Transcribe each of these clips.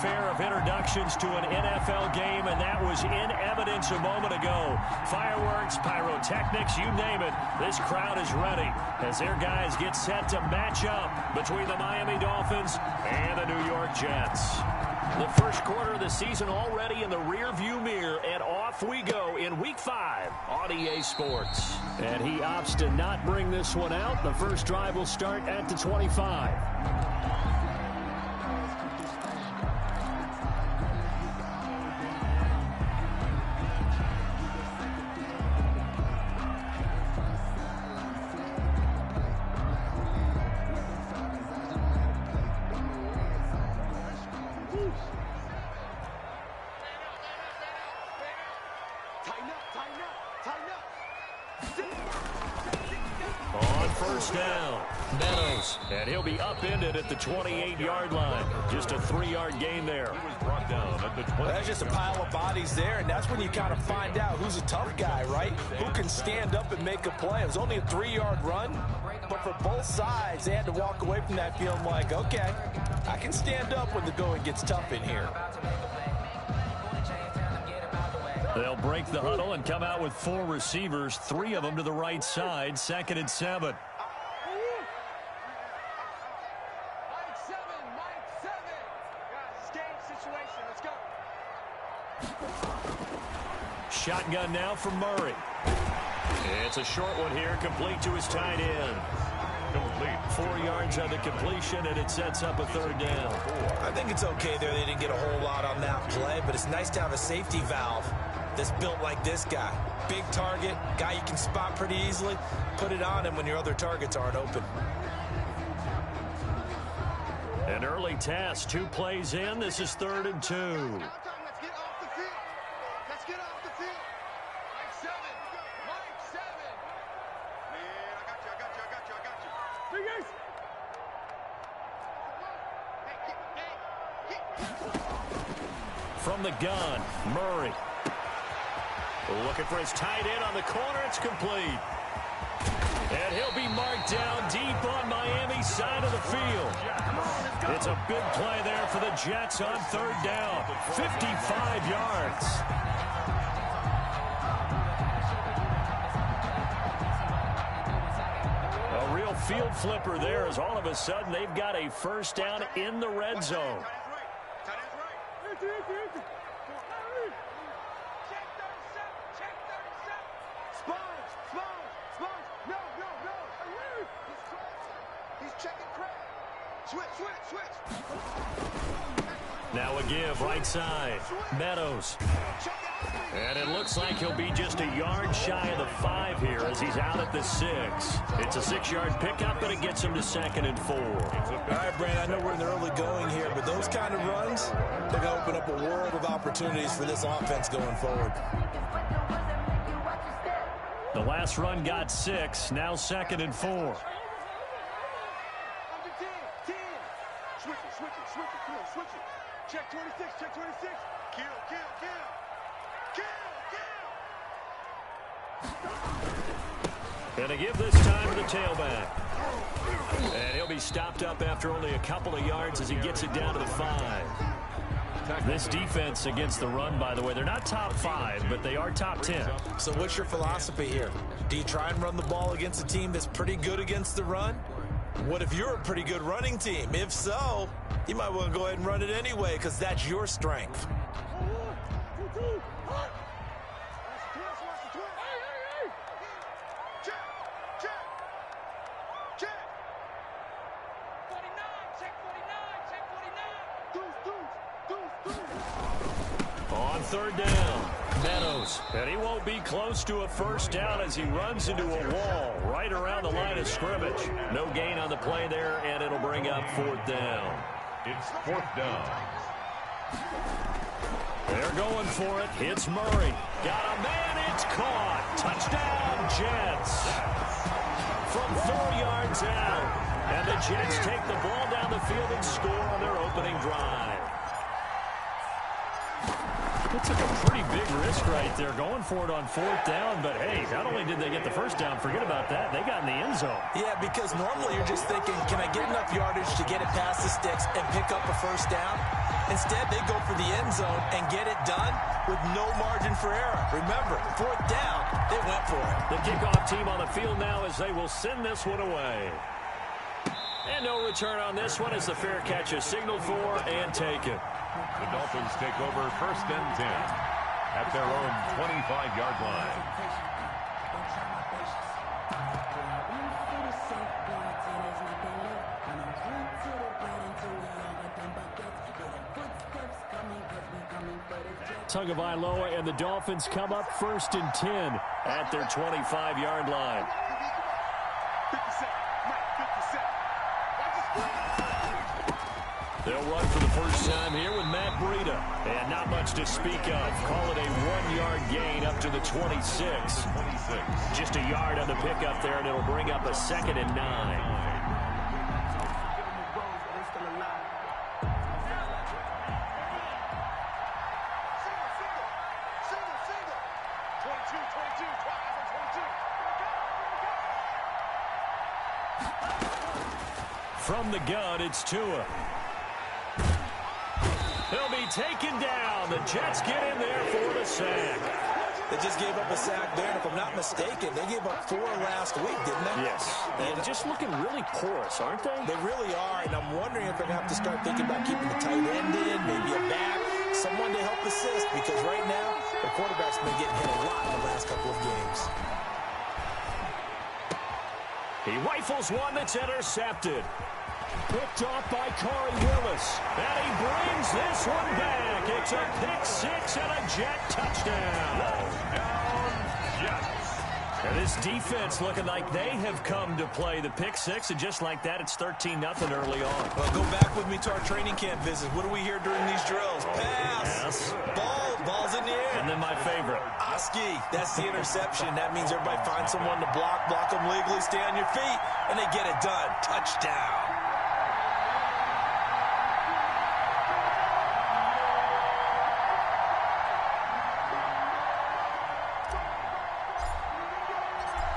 fanfare of introductions to an NFL game, and that was in evidence a moment ago. Fireworks, pyrotechnics, you name it. This crowd is ready as their guys get set to match up between the Miami Dolphins and the New York Jets. The first quarter of the season already in the rearview mirror, and off we go in Week 5 on EA Sports. And he opts to not bring this one out. The first drive will start at the 25. On first down, Meadows, and he'll be upended at the 28-yard line. Just a 3-yard gain there. Brought down at the 20. That's just a pile of bodies there, and that's when you kind of find out who's a tough guy, right? Who can stand up and make a play. It was only a 3-yard run, but for both sides, they had to walk away from that feeling like, okay, I can stand up when the going gets tough in here. They'll break the huddle and come out with 4 receivers, 3 of them to the right side, 2nd and 7. Shotgun now for Murray. It's a short one here, complete to his tight end. Complete. 4 yards on the completion, and it sets up a 3rd down. I think it's okay there. They didn't get a whole lot on that play, but it's nice to have a safety valve that's built like this guy. Big target, guy you can spot pretty easily. Put it on him when your other targets aren't open. An early task, 2 plays in. This is 3rd and 2. From the gun, Murray. Looking for his tight end on the corner. It's complete. And he'll be marked down deep on Miami's side of the field. It's a big play there for the Jets on 3rd down. 55 yards. A real field flipper there as all of a sudden they've got a 1st down in the red zone. Now a give, right side. Meadows. And it looks like he'll be just a yard shy of the 5 here as he's out at the 6. It's a 6-yard pickup, but it gets him to 2nd and 4. All right, Brandon, I know we're in the early going here, but those kind of runs, they're going to open up a world of opportunities for this offense going forward. The last run got 6, now 2nd and 4. Switch it. Check 26, check 26. Kill. And to give this time to the tailback. And he'll be stopped up after only a couple of yards as he gets it down to the 5. This defense against the run, by the way, they're not top 5, but they are top 10. So what's your philosophy here? Do you try and run the ball against a team that's pretty good against the run? What if you're a pretty good running team? If so, you might want to go ahead and run it anyway because that's your strength. On 3rd down, Meadows. And he won't be close to a 1st down as he runs into a wall right around the line of scrimmage. No gain on the play there, and it'll bring up 4th down. It's 4th down. They're going for it. It's Murray. Got a man. It's caught. Touchdown, Jets. From 4 yards out. And the Jets take the ball down the field and score on their opening drive. They took a pretty big risk right there going for it on 4th down. But, hey, not only did they get the 1st down, forget about that, they got in the end zone. Yeah, because normally you're just thinking, can I get enough yardage to get it past the sticks and pick up a 1st down? Instead, they go for the end zone and get it done with no margin for error. Remember, 4th down, they went for it. The kickoff team on the field now as they will send this one away. And no return on this one as the fair catch is signaled for and taken. The Dolphins take over 1st and 10 at their own 25-yard line. Tagovailoa and the Dolphins come up 1st and 10 at their 25-yard line. They'll run for the first time here with Matt Breida. And not much to speak of. Call it a 1-yard gain up to the 26. Just a yard on the pickup there, and it'll bring up a 2nd and 9. From the gun, it's Tua. He'll be taken down. The Jets get in there for the sack. They just gave up a sack there, and if I'm not mistaken, they gave up 4 last week, didn't they? Yes. And just looking really porous, aren't they? They really are, and I'm wondering if they're going to have to start thinking about keeping the tight end in, maybe a back, someone to help assist, because right now, the quarterback's been getting hit a lot in the last couple of games. He rifles one that's intercepted. Picked off by Corey Willis. And he brings this one back. It's a pick 6 and a Jet touchdown. And this defense looking like they have come to play the pick 6, and just like that, it's 13-0 early on. Well, go back with me to our training camp visit. What do we hear during these drills? Pass. Yes. Ball's in the air. And then my favorite. Oski, that's the interception. That means everybody finds someone to block them legally, stay on your feet, and they get it done. Touchdown.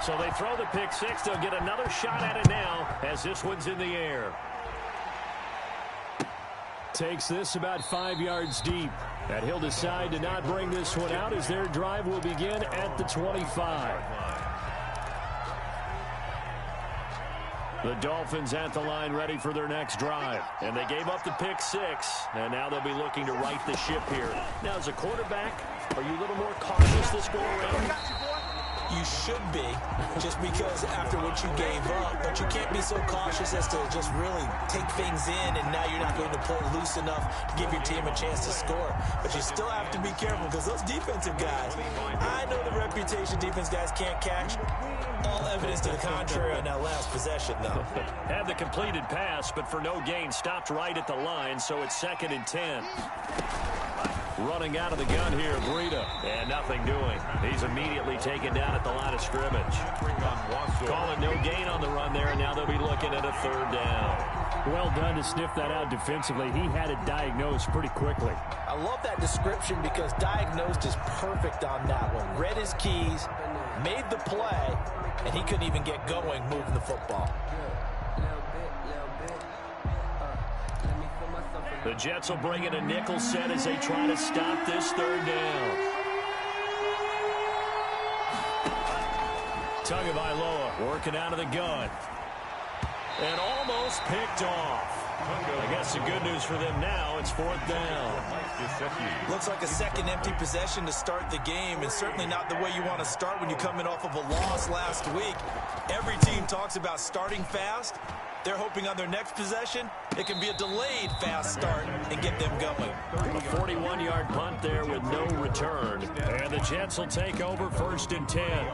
So they throw the pick 6. They'll get another shot at it now as this one's in the air. Takes this about 5 yards deep. And he'll decide to not bring this one out as their drive will begin at the 25. The Dolphins at the line ready for their next drive. And they gave up the pick 6. And now they'll be looking to right the ship here. Now, as a quarterback, are you a little more cautious this go around? You should be, just because after what you gave up, but you can't be so cautious as to just really take things in, and now you're not going to play loose enough to give your team a chance to score. But you still have to be careful, because those defensive guys, I know the reputation defense guys can't catch. All evidence to the contrary on that last possession, though. Had the completed pass, but for no gain, stopped right at the line, so it's 2nd and 10. Running out of the gun here, Breida, and nothing doing. He's immediately taken down at the line of scrimmage. Calling no gain on the run there, and now they'll be looking at a 3rd down. Well done to sniff that out defensively. He had it diagnosed pretty quickly. I love that description because diagnosed is perfect on that one. Read his keys, made the play, and he couldn't even get going moving the football. The Jets will bring in a nickel set as they try to stop this 3rd down. Tagovailoa working out of the gun. And almost picked off. I guess the good news for them now, it's 4th down. Looks like a second empty possession to start the game, and certainly not the way you want to start when you're coming off of a loss last week. Every team talks about starting fast. They're hoping on their next possession, it can be a delayed fast start and get them going. A 41-yard punt there with no return. And the Jets will take over 1st and 10.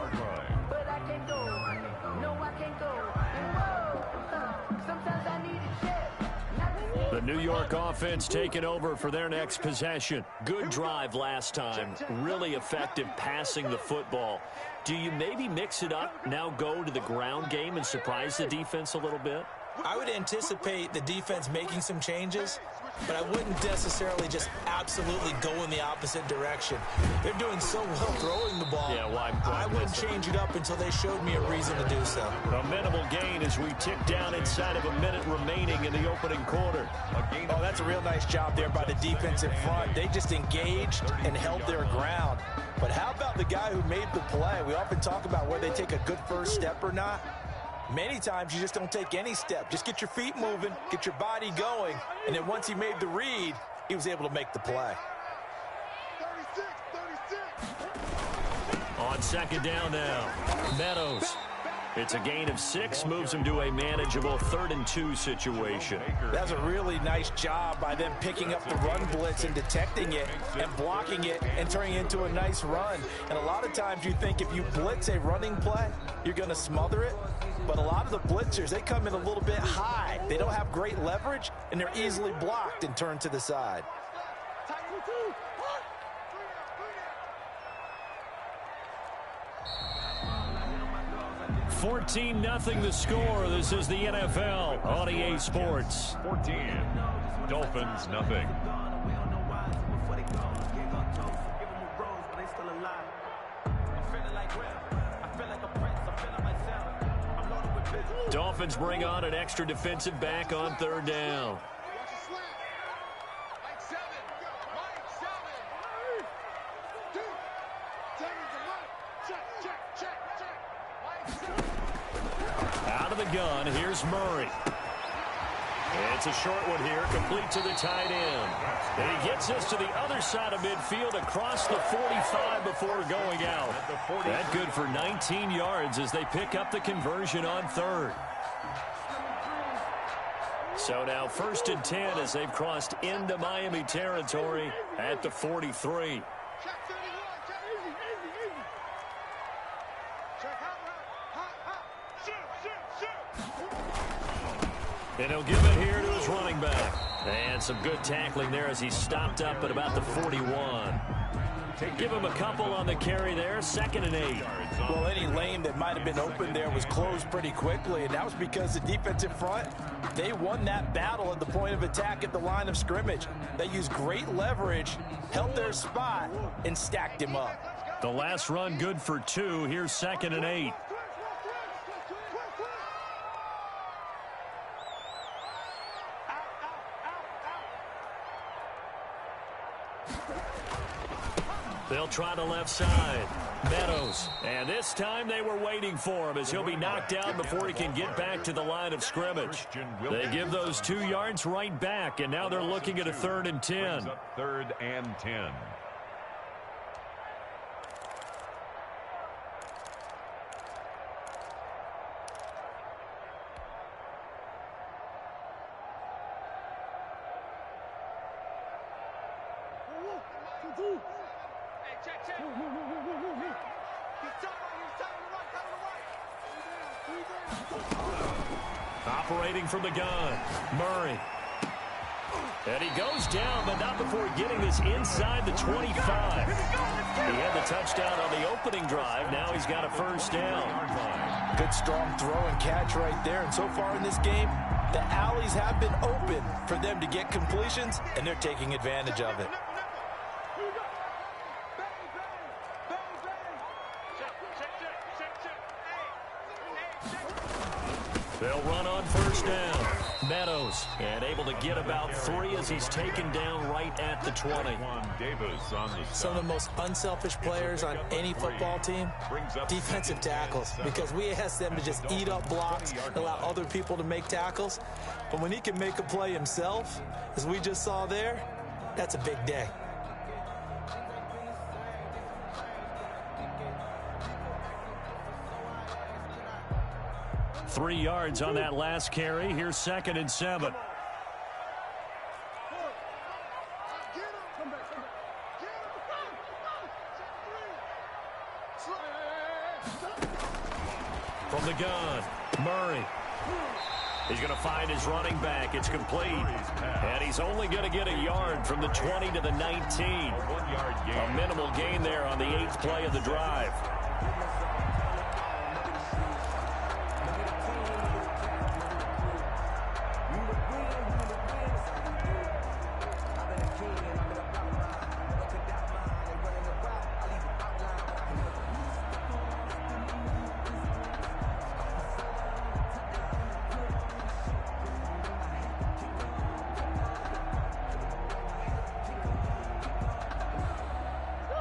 The New York offense taking over for their next possession. Good drive last time. Really effective passing the football. Do you maybe mix it up, now go to the ground game and surprise the defense a little bit? I would anticipate the defense making some changes. but I wouldn't necessarily just absolutely go in the opposite direction. They're doing so well throwing the ball. Yeah, why I wouldn't change it up until they showed me a reason to do so. A minimal gain as we tick down inside of a minute remaining in the opening quarter. Oh, that's a real nice job there by the defense in front. They just engaged and held their ground. But how about the guy who made the play? We often talk about whether they take a good first step or not. Many times you just don't take any step. Just get your feet moving, get your body going, and then once he made the read, he was able to make the play. 36. On second down now, Meadows. It's a gain of 6, moves him to a manageable 3rd and 2 situation. That's a really nice job by them picking up the run blitz and detecting it and blocking it and turning it into a nice run. And a lot of times you think if you blitz a running play, you're going to smother it. But a lot of the blitzers, they come in a little bit high. They don't have great leverage, and they're easily blocked and turned to the side. 14-0 the score. This is the NFL on EA Sports. 14. Dolphins, nothing. Dolphins bring on an extra defensive back on 3rd down. Out of the gun, here's Murray. It's a short one here, complete to the tight end. And he gets this to the other side of midfield across the 45 before going out. That good for 19 yards as they pick up the conversion on 3rd. So now 1st and 10 as they've crossed into Miami territory at the 43. And he'll give it here to his running back. And some good tackling there as he stopped up at about the 41. Give him a couple on the carry there, 2nd and 8. Well, any lane that might have been open there was closed pretty quickly, and that was because the defensive front, they won that battle at the point of attack at the line of scrimmage. They used great leverage, held their spot, and stacked him up. The last run good for 2. Here's 2nd and 8. They'll try the left side. Meadows. And this time they were waiting for him as he'll be knocked down before he can get back to the line of scrimmage. They give those 2 yards right back, and now they're looking at a 3rd and 10. 3rd and 10. Operating from the gun, Murray. And he goes down, but not before getting this inside the 25. He had the touchdown on the opening drive. Now he's got a 1st down. Good strong throw and catch right there. And so far in this game, the alleys have been open for them to get completions, and they're taking advantage of it. They'll run on 1st down. Meadows, and able to get about 3 as he's taken down right at the 20. Some of the most unselfish players on any football team, defensive tackles, because we ask them to just eat up blocks and allow other people to make tackles. But when he can make a play himself, as we just saw there, that's a big day. Three yards on that last carry. Here's 2nd and 7. From the gun, Murray. He's going to find his running back. It's complete. And he's only going to get a yard from the 20 to the 19. A minimal gain there on the 8th play of the drive.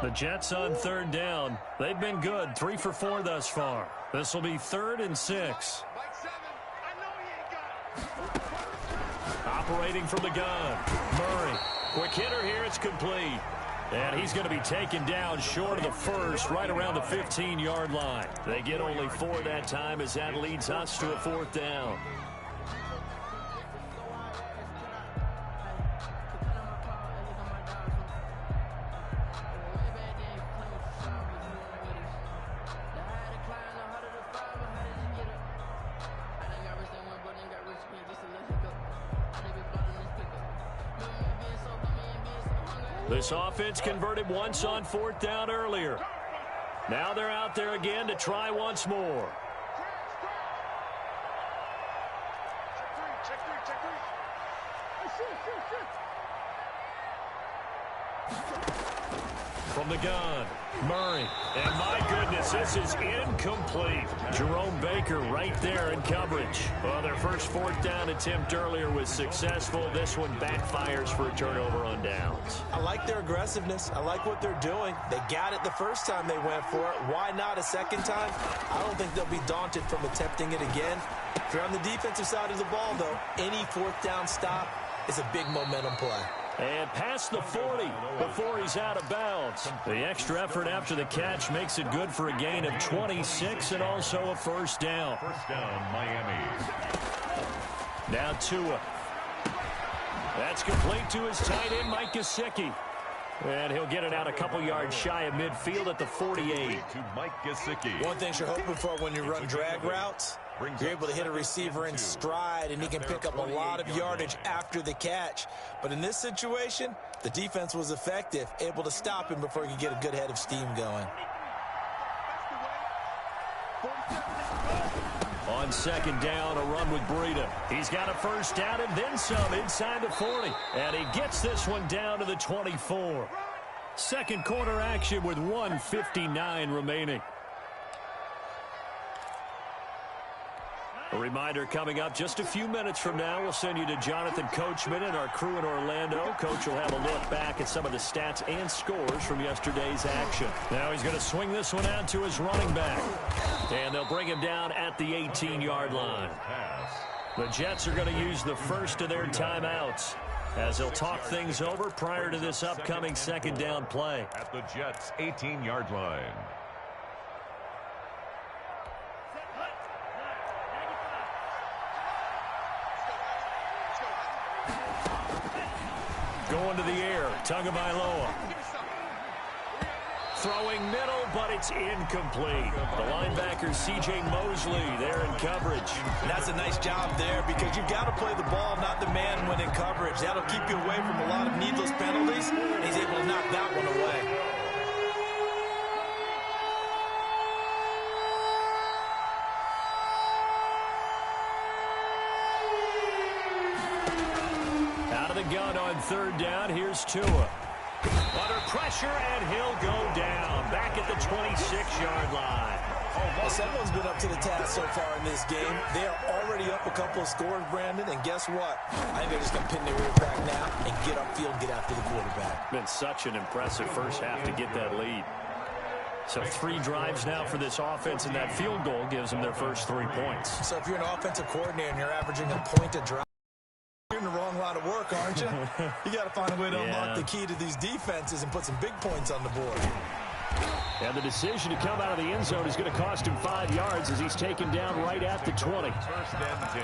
The Jets on third down. They've been good, 3 for 4 thus far. This will be 3rd and 6. Operating from the gun, Murray. Quick hitter here, it's complete. And he's going to be taken down short of the first, right around the 15-yard line. They get only 4 that time as that leads us to a 4th down. This offense converted once on 4th down earlier. Now they're out there again to try once more. From the gun, Murray. And my goodness, this is incomplete. Jerome Baker right there in coverage. Well, their first 4th down attempt earlier was successful. This one backfires for a turnover on downs. I like their aggressiveness. I like what they're doing. They got it the first time they went for it. Why not a second time? I don't think they'll be daunted from attempting it again. If you're on the defensive side of the ball, though, any 4th down stop is a big momentum play. And past the 40 before he's out of bounds. The extra effort after the catch makes it good for a gain of 26 and also a 1st down. 1st down, Miami. Now Tua. That's complete to his tight end, Mike Gesicki. And he'll get it out a couple yards shy of midfield at the 48. To Mike Gesicki. One thing you're hoping for when you run drag routes, you're able to hit a receiver in stride, and he can pick up a lot of yardage after the catch. But in this situation, the defense was effective, able to stop him before he could get a good head of steam going. On 2nd down, a run with Breida. He's got a 1st down and then some inside the 40. And he gets this one down to the 24. Second quarter action with 1:59 remaining. A reminder coming up just a few minutes from now. We'll send you to Jonathan Coachman and our crew in Orlando. Coach will have a look back at some of the stats and scores from yesterday's action. Now he's going to swing this one out to his running back. And they'll bring him down at the 18-yard line. The Jets are going to use the first of their timeouts as they'll talk things over prior to this upcoming 2nd down play. At the Jets' 18-yard line. Going to the air, Tagovailoa. Throwing middle, but it's incomplete. The linebacker, C.J. Mosley, there in coverage. And that's a nice job there because you've got to play the ball, not the man when in coverage. That'll keep you away from a lot of needless penalties. And he's able to knock that one away. Gun on 3rd down. Here's Tua. Under pressure, and he'll go down. Back at the 26-yard line. Well, someone's been up to the task so far in this game. They are already up a couple of scores, Brandon, and guess what? I think they're just going to pin their ear back now and get upfield, get after the quarterback. Been such an impressive first half to get that lead. So 3 drives now for this offense, and that field goal gives them their first 3 points. So if you're an offensive coordinator and you're averaging a point a drive, you're in the wrong line of work, aren't you? You got to find a way to unlock the key to these defenses and put some big points on the board. And the decision to come out of the end zone is going to cost him 5 yards as he's taken down right at the 20. 1st and 10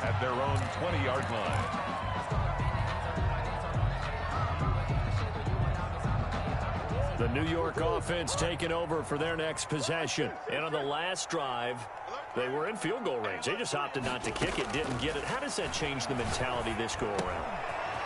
at their own 20-yard line. The New York offense taking over for their next possession. And on the last drive, they were in field goal range. They just opted not to kick it, didn't get it. How does that change the mentality this go around?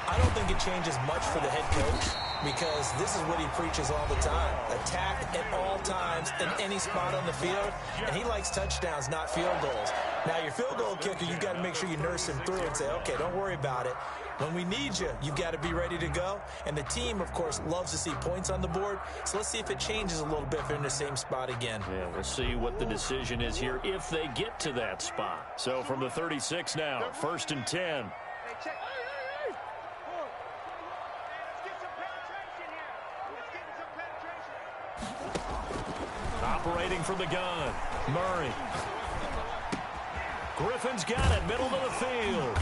I don't think it changes much for the head coach because this is what he preaches all the time. Attack at all times in any spot on the field, and he likes touchdowns, not field goals. Now, your field goal kicker, you've got to make sure you nurse him through and say, okay, don't worry about it. When we need you, you've got to be ready to go. And the team, of course, loves to see points on the board. So let's see if it changes a little bit if they're in the same spot again. Yeah, we'll see what the decision is here if they get to that spot. So from the 36 now, 1st and 10. Operating from the gun, Murray. Griffin's got it, middle of the field.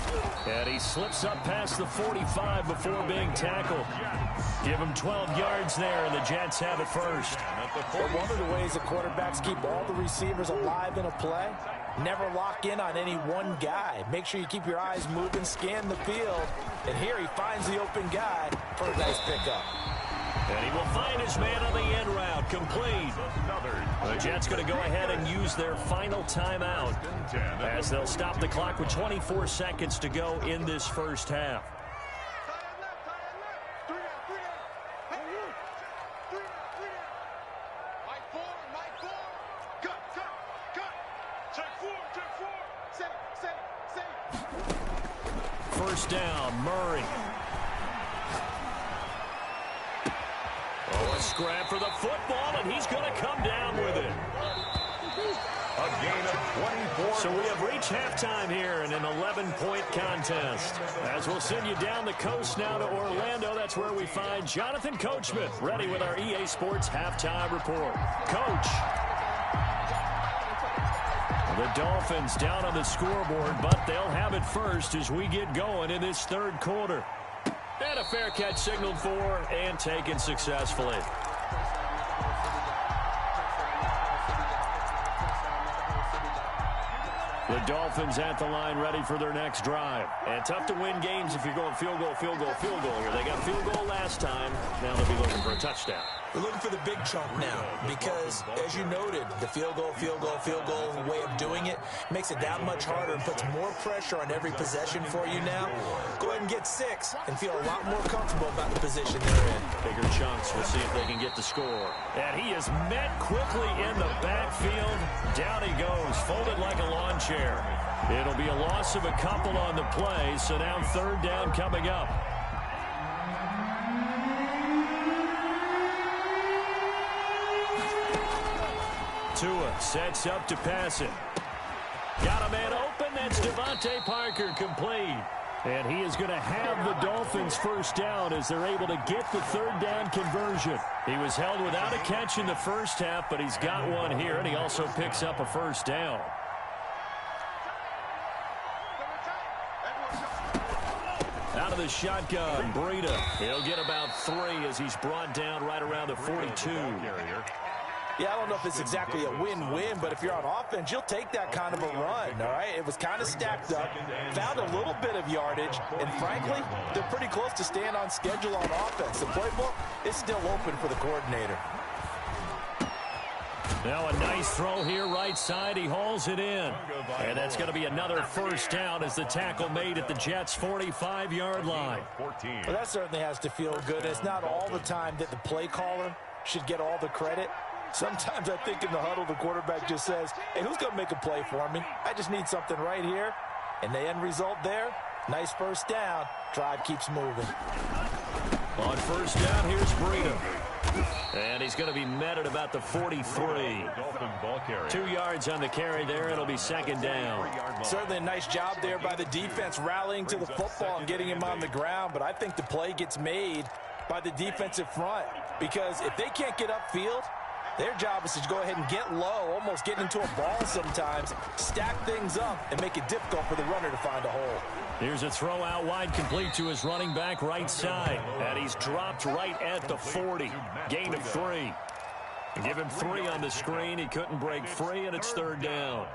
And he slips up past the 45 before being tackled. Give him 12 yards there, and the Jets have it first. Well, one of the ways the quarterbacks keep all the receivers alive in a play, never lock in on any one guy. Make sure you keep your eyes moving, scan the field. And here he finds the open guy for a nice pickup. And he will find his man on the end route, complete. The Jets going to go ahead and use their final timeout as they'll stop the clock with 24 seconds to go in this first half. First down, Murray. Oh, a scrap for the football, and he's going to come down with it. A gain of 24. So we have reached halftime here in an 11-point contest. As we'll send you down the coast now to Orlando, that's where we find Jonathan Coachman, ready with our EA Sports halftime report. Coach. The Dolphins down on the scoreboard, but they'll have it first as we get going in this third quarter. And a fair catch signaled for and taken successfully. The Dolphins at the line ready for their next drive. And tough to win games if you're going field goal, field goal, field goal here. They got field goal last time. Now they'll be looking for a touchdown. We're looking for the big chunk now because, as you noted, the field goal way of doing it makes it that much harder and puts more pressure on every possession for you now. Go ahead and get 6 and feel a lot more comfortable about the position they're in. Bigger chunks. We'll see if they can get the score. And he is met quickly in the backfield. Down he goes, folded like a lawn chair. It'll be a loss of a couple on the play, so now third down coming up. Tua sets up to pass it. Got a man open. That's Devontae Parker, complete. And he is going to have the Dolphins first down as they're able to get the third down conversion. He was held without a catch in the first half, but he's got one here, and he also picks up a first down. Out of the shotgun, Breida. He'll get about 3 as he's brought down right around the 42. Yeah, I don't know if it's exactly a win-win, but if you're on offense, you'll take that kind of a run, all right? It was kind of stacked up, found a little bit of yardage, and frankly, they're pretty close to staying on schedule on offense. The playbook is still open for the coordinator. Now a nice throw here right side. He hauls it in. And that's going to be another first down as the tackle made at the Jets' 45-yard line. Well, that certainly has to feel good. It's not all the time that the play caller should get all the credit. Sometimes I think in the huddle, the quarterback just says, hey, who's going to make a play for me? I just need something right here. And the end result there, nice first down. Drive keeps moving. On first down, here's Breida. And he's going to be met at about the 43. 2 yards on the carry there. It'll be second down. Certainly a nice job there by the defense rallying to the football and getting him on the ground. But I think the play gets made by the defensive front. Because if they can't get upfield, their job is to go ahead and get low, almost get into a ball sometimes, stack things up, and make it difficult for the runner to find a hole. Here's a throw out wide, complete to his running back right side. And he's dropped right at the 40. Gain of 3. Give him 3 on the screen. He couldn't break free, and it's third down.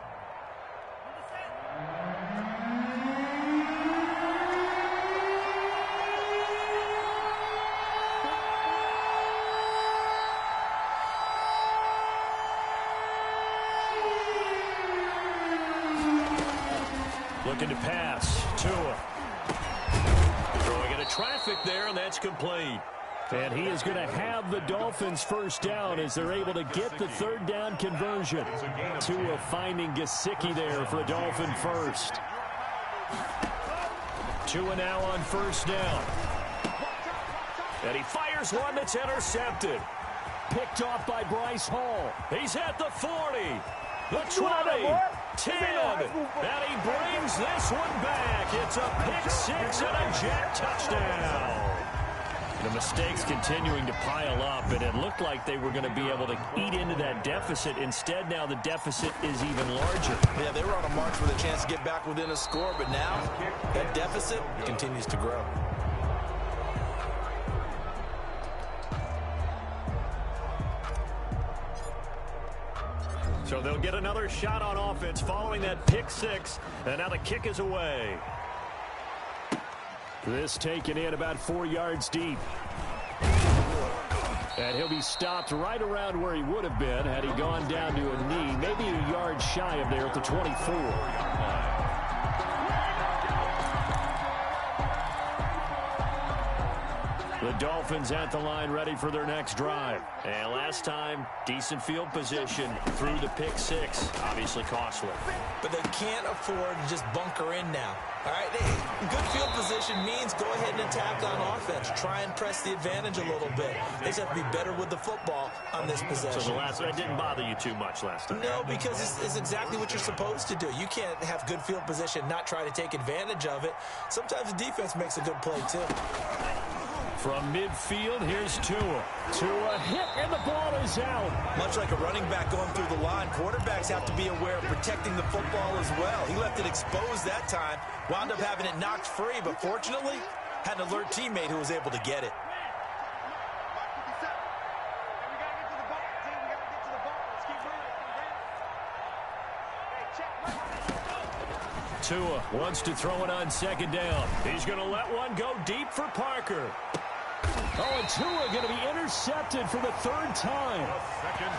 Looking to pass. Tua. Throwing into traffic there, and that's complete. And he is going to have the Dolphins first down as they're able to get the third down conversion. Tua finding Gesicki there for a Dolphin first. Tua now on first down. And he fires one that's intercepted. Picked off by Bryce Hall. He's at the 40. The 20. 10, and he brings this one back. It's a pick 6 and a Jet touchdown. The mistakes continuing to pile up, and it looked like they were going to be able to eat into that deficit. Instead, now the deficit is even larger. Yeah, they were on a march with a chance to get back within a score, but now that deficit continues to grow. So they'll get another shot on offense following that pick six, and now the kick is away. This taken in about 4 yards deep. And he'll be stopped right around where he would have been had he gone down to a knee, maybe a yard shy of there at the 24. The Dolphins at the line ready for their next drive. And last time, decent field position through the pick six. Obviously costly. But they can't afford to just bunker in now. All right, good field position means go ahead and attack on offense. Try and press the advantage a little bit. They just have to be better with the football on this possession. So that didn't bother you too much last time? No, because it's exactly what you're supposed to do. You can't have good field position, not try to take advantage of it. Sometimes the defense makes a good play, too. From midfield, here's Tua. Tua hit, and the ball is out. Much like a running back going through the line, quarterbacks have to be aware of protecting the football as well. He left it exposed that time, wound up having it knocked free, but fortunately, had an alert teammate who was able to get it. Tua wants to throw it on second down. He's going to let one go deep for Parker. Oh, and Tua going to be intercepted for the third time.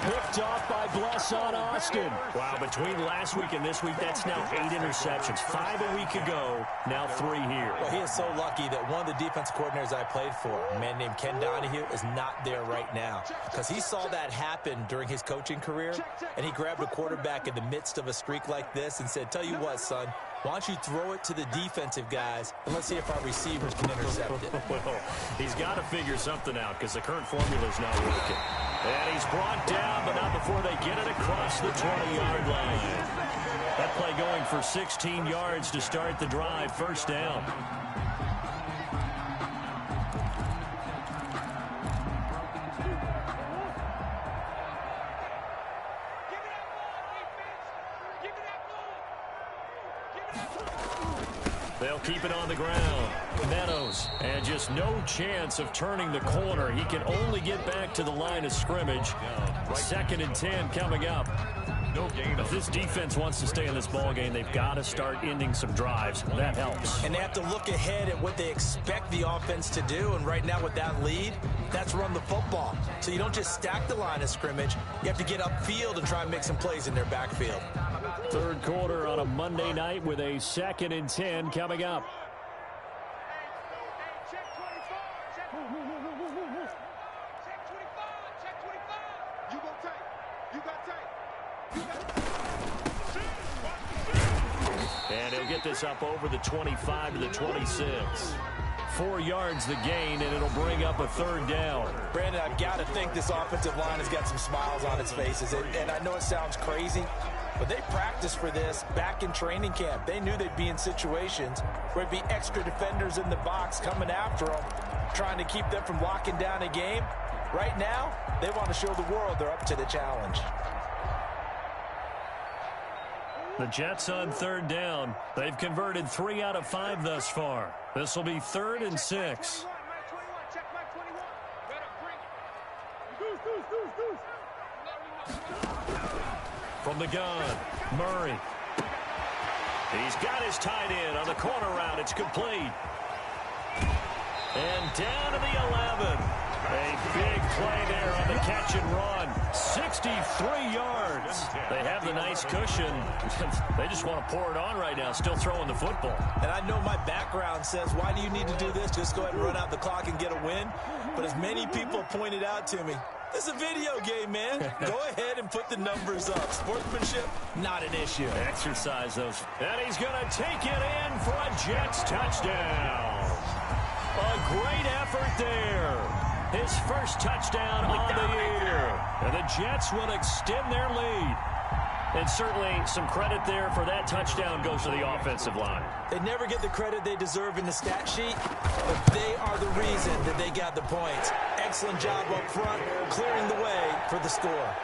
Picked off by Blesson Austin. Wow, between last week and this week, that's now 8 interceptions. 5 a week ago, now 3 here. Well, he is so lucky that one of the defense coordinators I played for, a man named Ken Donahue, is not there right now. Because he saw that happen during his coaching career, and he grabbed a quarterback in the midst of a streak like this and said, tell you what, son, why don't you throw it to the defensive guys, and let's see if our receivers can intercept it. Well, he's got to figure something out because the current formula is not working. And he's brought down, but not before they get it across the 20-yard line. That play going for 16 yards to start the drive. First down. They'll keep it on the ground. Meadows, and just no chance of turning the corner. He can only get back to the line of scrimmage. 2nd and 10 coming up. If this defense wants to stay in this ballgame, they've got to start ending some drives. That helps. And they have to look ahead at what they expect the offense to do. And right now with that lead, that's run the football. So you don't just stack the line of scrimmage. You have to get upfield and try and make some plays in their backfield. Third quarter on a Monday night with a 2nd and 10 coming up. And he'll get this up over the 25 to the 26. 4 yards the gain, and it'll bring up a third down. Brandon, I've got to think this offensive line has got some smiles on its faces. And I know it sounds crazy, but they practiced for this back in training camp. They knew they'd be in situations where there'd be extra defenders in the box coming after them, trying to keep them from locking down a game. Right now, they want to show the world they're up to the challenge. The Jets on third down. They've converted 3 out of 5 thus far. This will be 3rd and 6. From the gun, Murray. He's got his tight end on the corner route. It's complete. And down to the 11. A big play there on the catch and run. 63 yards. They have the nice cushion. They just want to pour it on right now, still throwing the football. And I know my background says, why do you need to do this? Just go ahead and run out the clock and get a win. But as many people pointed out to me, this is a video game, man. Go ahead and put the numbers up. Sportsmanship, not an issue. Exercise those. And he's going to take it in for a Jets touchdown. A great effort there. His first touchdown on the year. And the Jets will extend their lead. And certainly some credit there for that touchdown goes to the offensive line. They never get the credit they deserve in the stat sheet, but they are the reason that they got the points. Excellent job up front, clearing the way for the score.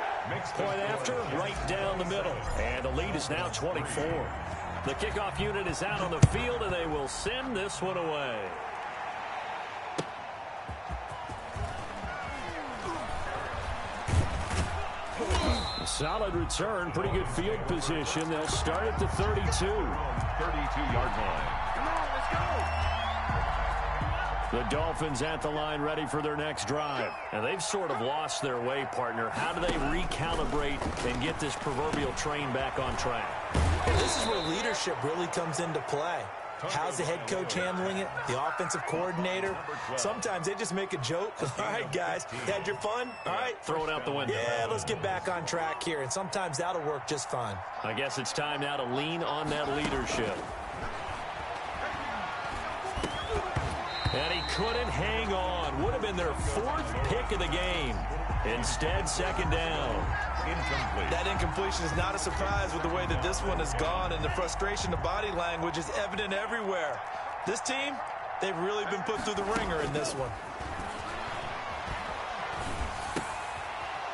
Point after, right down the middle. And the lead is now 24. The kickoff unit is out on the field, and they will send this one away. Solid return, pretty good field position. They'll start at the 32. 32-yard line. Come on, let's go. The Dolphins at the line ready for their next drive. And they've sort of lost their way, partner. How do they recalibrate and get this proverbial train back on track? This is where leadership really comes into play. How's the head coach handling it? The offensive coordinator? Sometimes they just make a joke. All right, guys, you had your fun? All right. Throw it out the window. Yeah, let's get back on track here. And sometimes that'll work just fine. I guess it's time now to lean on that leadership. And he couldn't hang on. Would have been their fourth pick of the game. Instead, second down. Incomplete. That incompletion is not a surprise with the way that this one has gone, and the frustration of body language is evident everywhere. This team, they've really been put through the ringer in this one.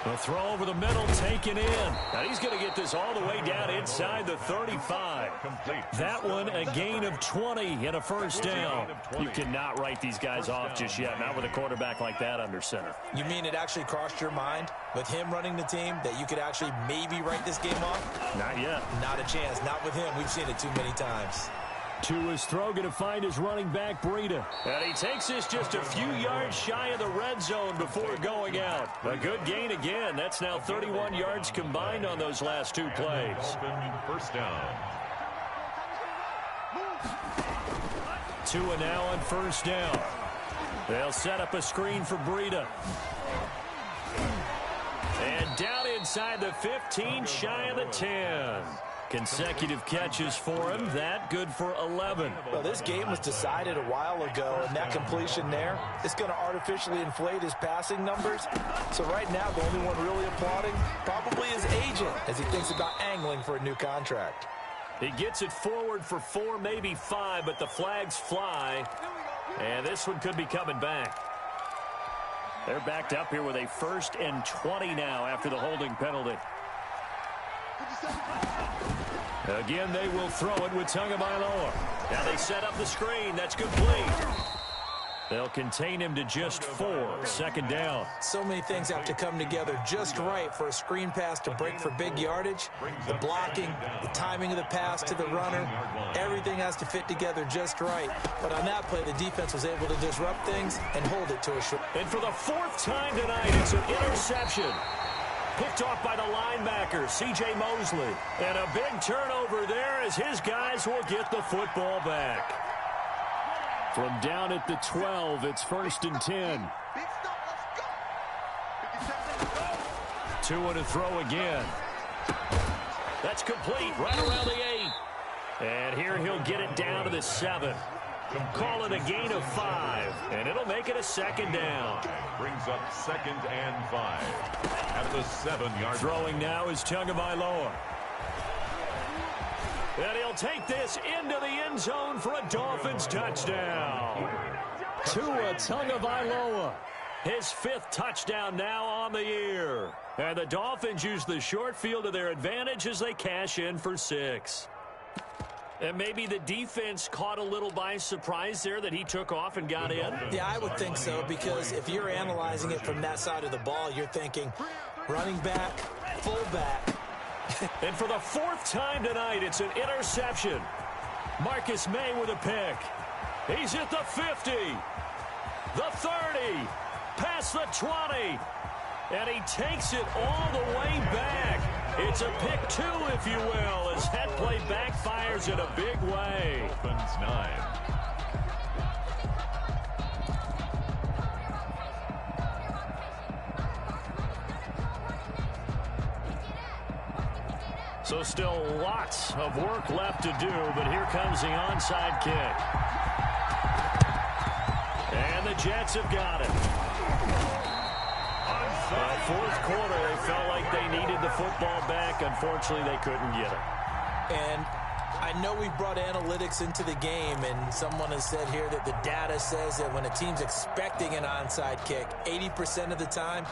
A throw over the middle, taken in. And he's going to get this all the way down inside the 35. Complete. That one a gain of 20 and a first down. You cannot write these guys off just yet, not with a quarterback like that under center. You mean it actually crossed your mind with him running the team that you could actually maybe write this game off? Not yet. Not a chance. Not with him. We've seen it too many times. To his throw, going to find his running back, Breida. And he takes this just a few yards shy of the red zone before going out. A good gain again. That's now 31 yards combined on those last two plays. First down. Tua now on first down. They'll set up a screen for Breida. And down inside the 15, shy of the 10. Consecutive catches for him. That good for 11. Well, this game was decided a while ago, and that completion there is going to artificially inflate his passing numbers. So right now, the only one really applauding probably his agent as he thinks about angling for a new contract. He gets it forward for 4, maybe 5, but the flags fly. And this one could be coming back. They're backed up here with a 1st and 20 now after the holding penalty. Again, they will throw it with Tagovailoa. Now they set up the screen. That's complete. They'll contain him to just 4. Second down. So many things have to come together just right for a screen pass to break for big yardage. The blocking, the timing of the pass to the runner, everything has to fit together just right. But on that play, the defense was able to disrupt things and hold it to a short. And for the 4th time tonight, it's an interception. Picked off by the linebacker, C.J. Mosley. And a big turnover there as his guys will get the football back. From down at the 12, it's 1st and 10. Tua to throw again. That's complete right around the 8. And here he'll get it down to the 7. Call it a gain of 5, and it'll make it a second down. Brings up 2nd and 5 at the 7-yard. Throwing now is Tagovailoa. And he'll take this into the end zone for a Dolphins touchdown. Tua Tagovailoa. His 5th touchdown now on the year. And the Dolphins use the short field to their advantage as they cash in for 6. And maybe the defense caught a little by surprise there that he took off and got in? Yeah, I would think so, because if you're analyzing it from that side of the ball, you're thinking running back, fullback. And for the 4th time tonight, it's an interception. Marcus May with a pick. He's at the 50, the 30, past the 20, and he takes it all the way back. It's a pick 2, if you will, as that play backfires in a big way. Dolphins 9. So still lots of work left to do, but here comes the onside kick. And the Jets have got it. fourth quarter, they felt like they needed the football back. Unfortunately, they couldn't get it. And I know we brought analytics into the game, and someone has said here that the data says that when a team's expecting an onside kick, 80% of the time,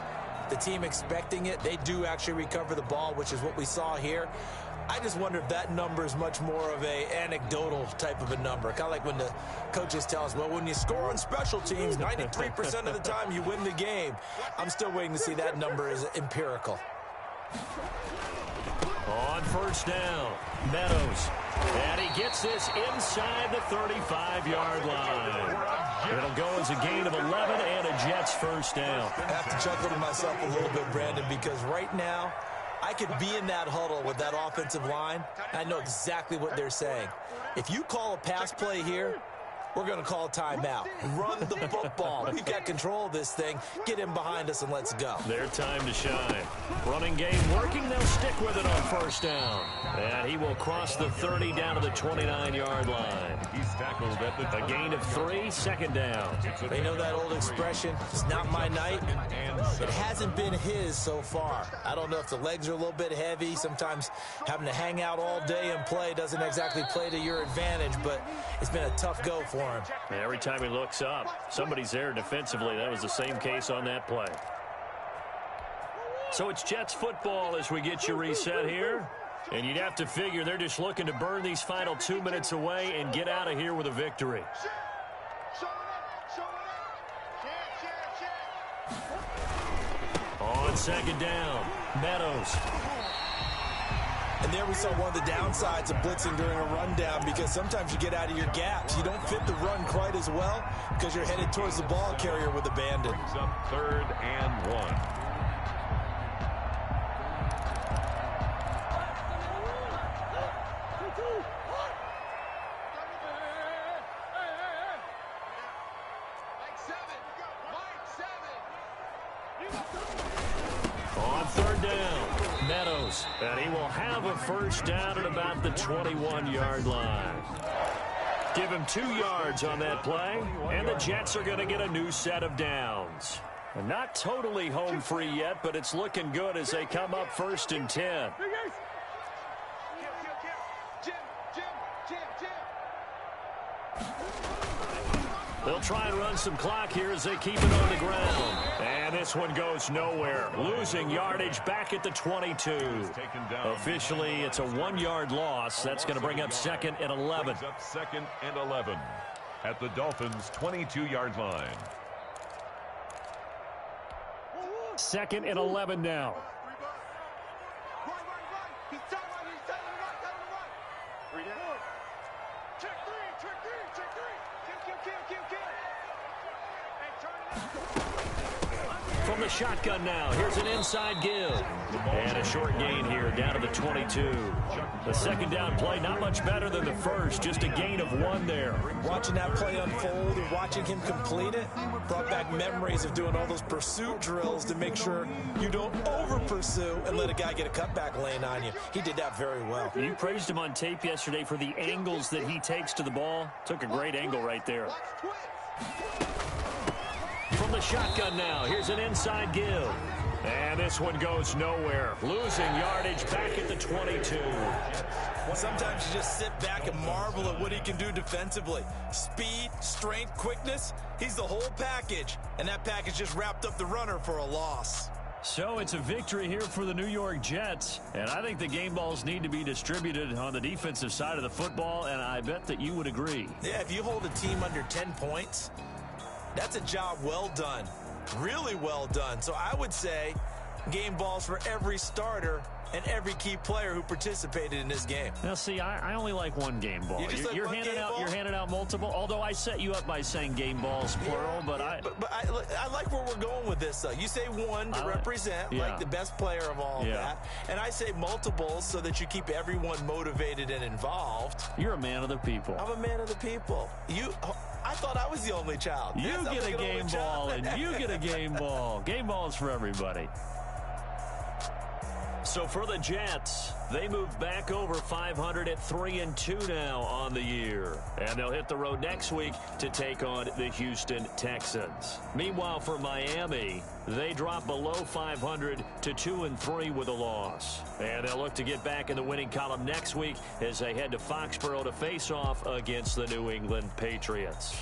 the team expecting it, they do actually recover the ball, which is what we saw here. I just wonder if that number is much more of a anecdotal type of a number. Kind of like when the coaches tell us, well, when you score on special teams, 93% of the time you win the game. I'm still waiting to see that number is empirical. On first down, Meadows. And he gets this inside the 35-yard line. It'll go as a gain of 11 and a Jets first down. I have to chuckle to myself a little bit, Brandon, because right now I could be in that huddle with that offensive line. I know exactly what they're saying. If you call a pass play here, we're going to call timeout. Run the football. We've got control of this thing. Get him behind us and let's go. Their time to shine. Running game working. They'll stick with it on first down. And he will cross the 30 down to the 29-yard line. He's tackled at the A gain of 3, second down. They know that old expression, it's not my night. It hasn't been his so far. I don't know if the legs are a little bit heavy. Sometimes having to hang out all day and play doesn't exactly play to your advantage, but it's been a tough go for him. Every time he looks up, somebody's there defensively. That was the same case on that play. So it's Jets football as we get you reset here. And you'd have to figure they're just looking to burn these final 2 minutes away and get out of here with a victory. On second down, Meadows. And there we saw one of the downsides of blitzing during a rundown, because sometimes you get out of your gaps. You don't fit the run quite as well because you're headed towards the ball carrier with abandon. Brings up 3rd and 1. On third down, Meadows. And he will have a first down at about the 21-yard line. Give him 2 yards on that play, and the Jets are going to get a new set of downs. And not totally home free yet, but it's looking good as they come up 1st and 10. They'll try and run some clock here as they keep it on the ground. And this one goes nowhere. Losing yardage back at the 22. Officially, it's a 1-yard loss. That's going to bring up 2nd and 11. Brings up 2nd and 11 at the Dolphins' 22-yard line. 2nd and 11 now. From the shotgun now, here's an inside give. And a short gain here down to the 22. The second down play, not much better than the first, just a gain of 1 there. Watching that play unfold and watching him complete it brought back memories of doing all those pursuit drills to make sure you don't over-pursue and let a guy get a cutback lane on you. He did that very well. You praised him on tape yesterday for the angles that he takes to the ball. Took a great angle right there. From the shotgun now, here's an inside give. And this one goes nowhere. Losing yardage back at the 22. Sometimes you just sit back and marvel at what he can do defensively. Speed, strength, quickness, he's the whole package. And that package just wrapped up the runner for a loss. So it's a victory here for the New York Jets. And I think the game balls need to be distributed on the defensive side of the football, and I bet that you would agree. Yeah, if you hold a team under 10 points, that's a job well done. Really well done. So I would say game balls for every starter and every key player who participated in this game. Now, see, I only like one game ball. You're handing out multiple. Although I set you up by saying game balls plural, but I like where we're going with this. Though you say one to represent like the best player of all of that, and I say multiples so that you keep everyone motivated and involved. You're a man of the people. I'm a man of the people. I thought I was the only child. You get a game ball, and you get a game ball. Game balls for everybody. So for the Jets, they move back over 500 at 3-2 now on the year. And they'll hit the road next week to take on the Houston Texans. Meanwhile, for Miami, they drop below 500 to 2-3 with a loss. And they'll look to get back in the winning column next week as they head to Foxborough to face off against the New England Patriots.